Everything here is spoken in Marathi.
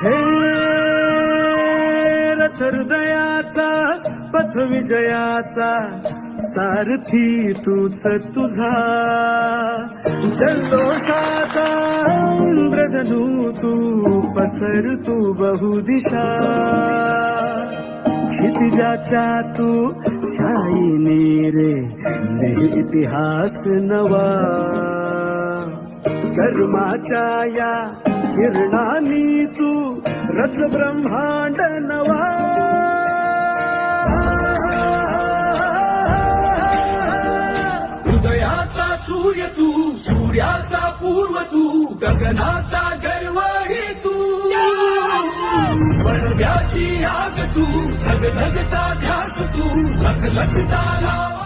हे रथ हृदयाचा पथ विजयाचा सारथी तूच तुझा जल्लोषाचा इंद्रधनू तू पसर तू बहुदिशा क्षितिजाच्या तू शाईनी रे लिह इतिहास नवा कर्माच्या या किरणानी तू रच ब्रह्मांड नवा हृदयाचा सूर्य तू सूर्याचा पूर्व तू गगनाचा गर्व हे तू पडव्याची आग तू धगधगता ध्यास तू लखलखता लावा